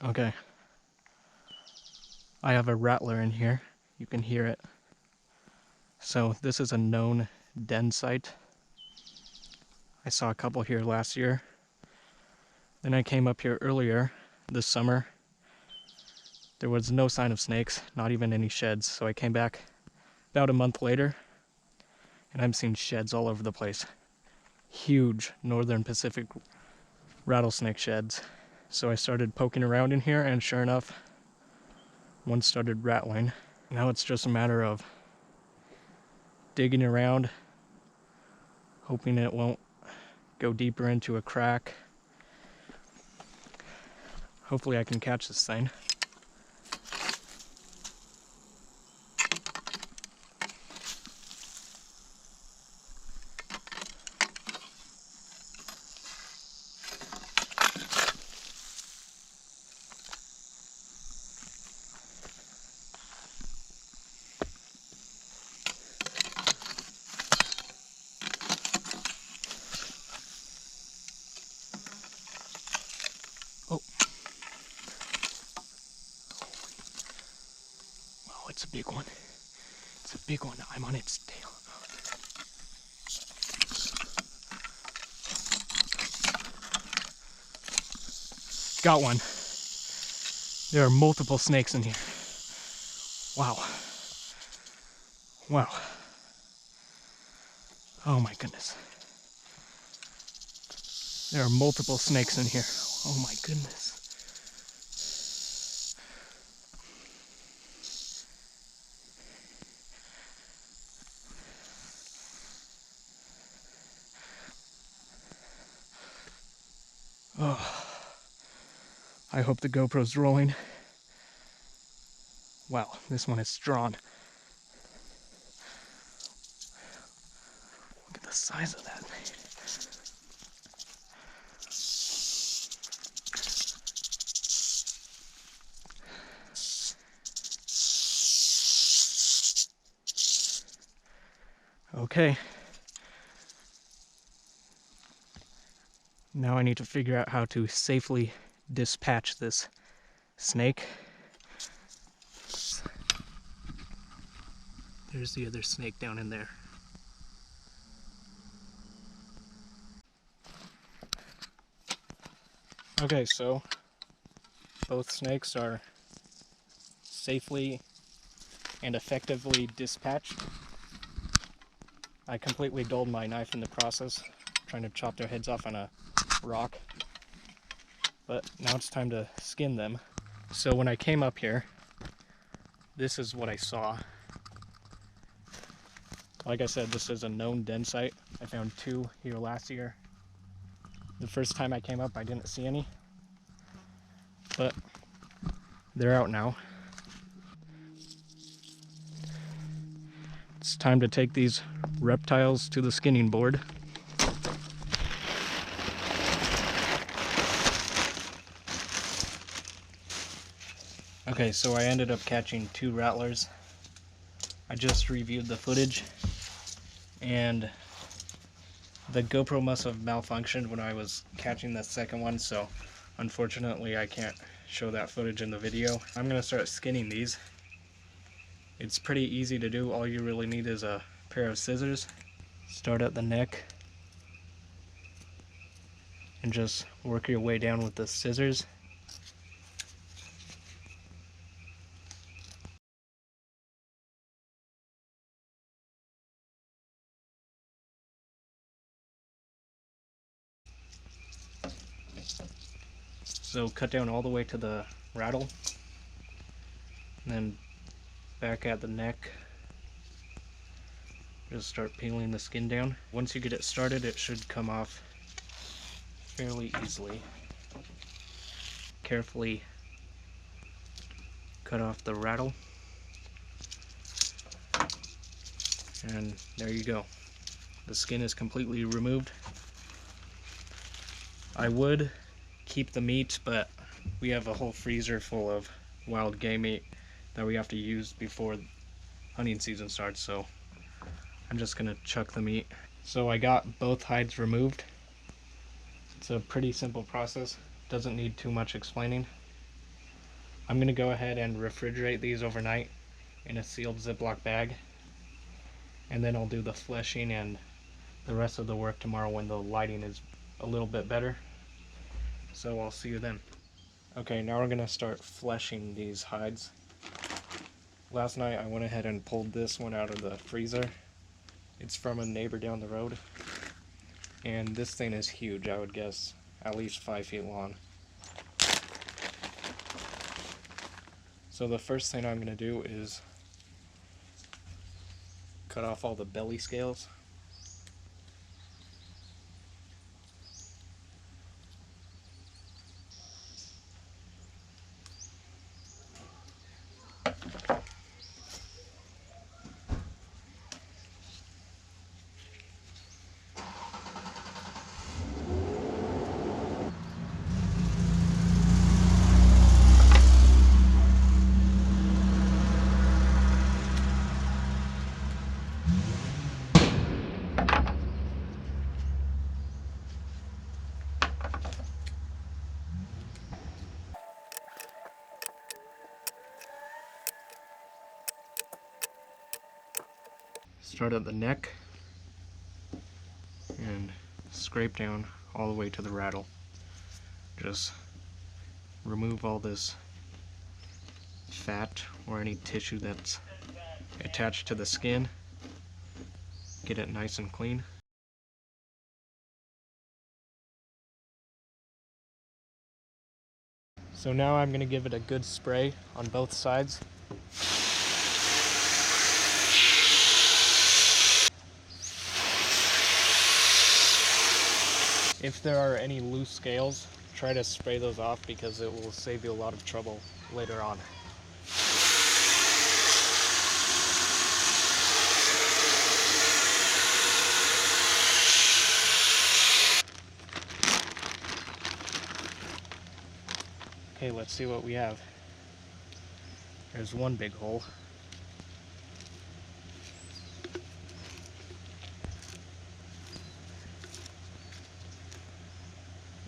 Okay. I have a rattler in here. You can hear it. So this is a known den site. I saw a couple here last year. Then I came up here earlier this summer. There was no sign of snakes, not even any sheds. So I came back about a month later, and I'm seeing sheds all over the place. Huge northern Pacific rattlesnake sheds. So I started poking around in here, and sure enough, one started rattling. Now it's just a matter of digging around, hoping it won't go deeper into a crack. Hopefully I can catch this thing. Oh. Wow, it's a big one. It's a big one. I'm on its tail. Got one. There are multiple snakes in here. Wow. Wow. Oh my goodness. There are multiple snakes in here. Oh my goodness. Oh. I hope the GoPro's rolling. Wow, this one is strong. Look at the size of that thing. Okay. Now I need to figure out how to safely dispatch this snake. There's the other snake down in there. Okay, so both snakes are safely and effectively dispatched. I completely dulled my knife in the process, trying to chop their heads off on a rock. But now it's time to skin them. So when I came up here, this is what I saw. Like I said, this is a known den site. I found 2 here last year. The first time I came up, I didn't see any. But they're out now. It's time to take these reptiles to the skinning board. Okay, so I ended up catching 2 rattlers. I just reviewed the footage, and the GoPro must have malfunctioned when I was catching the second one, so unfortunately I can't show that footage in the video. I'm gonna start skinning these. It's pretty easy to do. All you really need is a pair of scissors. Start at the neck and just work your way down with the scissors. So cut down all the way to the rattle, and then back at the neck, just start peeling the skin down. Once you get it started, it should come off fairly easily. Carefully cut off the rattle, and there you go. The skin is completely removed. I would keep the meat, but we have a whole freezer full of wild game meat that we have to use before hunting season starts, so I'm just gonna chuck the meat. So I got both hides removed. It's a pretty simple process, doesn't need too much explaining. I'm going to go ahead and refrigerate these overnight in a sealed Ziploc bag, and then I'll do the fleshing and the rest of the work tomorrow when the lighting is a little bit better. So I'll see you then. Okay, now we're going to start fleshing these hides. Last night I went ahead and pulled this one out of the freezer. It's from a neighbor down the road. And this thing is huge, I would guess at least 5 feet long. So the first thing I'm going to do is cut off all the belly scales. Start at the neck and scrape down all the way to the rattle. Just remove all this fat or any tissue that's attached to the skin. Get it nice and clean. So now I'm going to give it a good spray on both sides. If there are any loose scales, try to spray those off because it will save you a lot of trouble later on. Okay, let's see what we have. There's one big hole.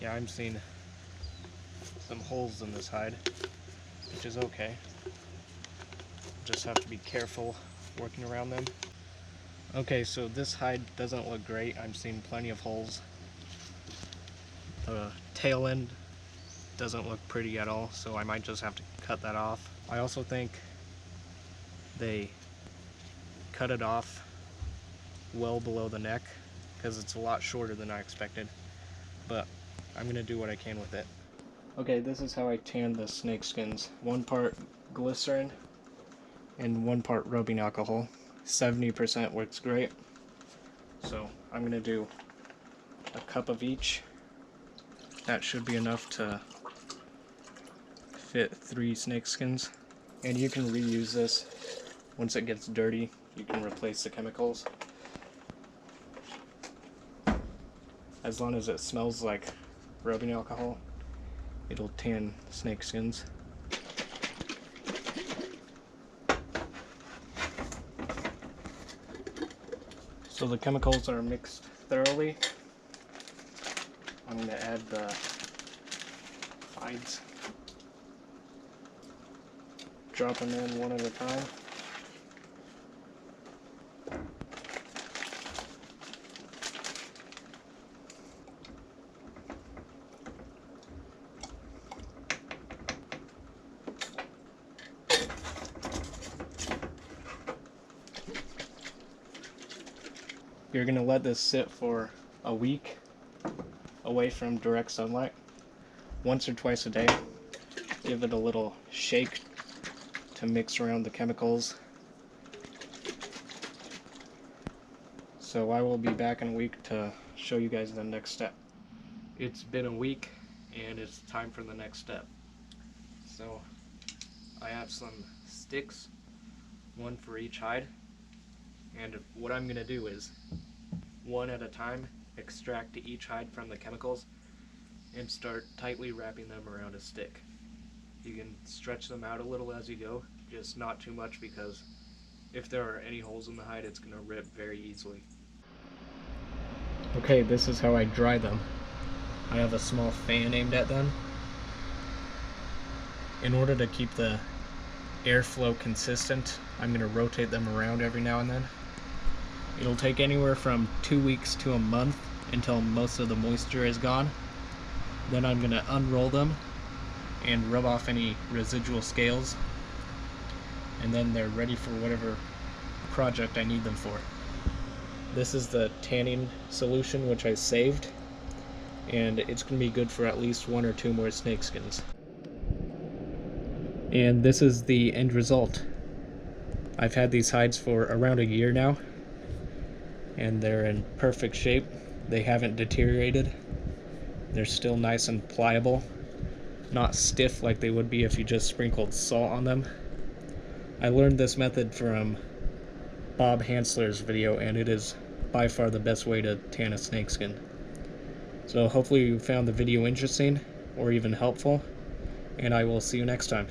Yeah, I'm seeing some holes in this hide, which is okay. Just have to be careful working around them. Okay, so this hide doesn't look great. I'm seeing plenty of holes. The tail end doesn't look pretty at all, so I might just have to cut that off. I also think they cut it off well below the neck because it's a lot shorter than I expected, but I'm gonna do what I can with it. Okay, this is how I tan the snake skins. 1 part glycerine and 1 part rubbing alcohol. 70% works great. So I'm gonna do a cup of each. That should be enough to fit 3 snake skins. And you can reuse this. Once it gets dirty, you can replace the chemicals. As long as it smells like rubbing alcohol, it'll tan snake skins. So the chemicals are mixed thoroughly. I'm going to add the hides. Drop them in one at a time. You're going to let this sit for a week away from direct sunlight. Once or twice a day. Give it a little shake to mix around the chemicals. So I will be back in a week to show you guys the next step. It's been a week and it's time for the next step. So I have some sticks, 1 for each hide, and what I'm going to do is 1 at a time extract each hide from the chemicals and start tightly wrapping them around a stick. You can stretch them out a little as you go, just not too much because if there are any holes in the hide, it's going to rip very easily. Okay, this is how I dry them. I have a small fan aimed at them, In order to keep the airflow consistent, I'm going to rotate them around every now and then. It'll take anywhere from 2 weeks to a month until most of the moisture is gone. Then I'm going to unroll them and rub off any residual scales, and then they're ready for whatever project I need them for. This is the tanning solution which I saved, and it's going to be good for at least 1 or 2 more snakeskins. And this is the end result. I've had these hides for around a year now, and they're in perfect shape. They haven't deteriorated. They're still nice and pliable, not stiff like they would be if you just sprinkled salt on them. I learned this method from Bob Hansler's video, and it is by far the best way to tan a snakeskin. So hopefully you found the video interesting or even helpful, and I will see you next time.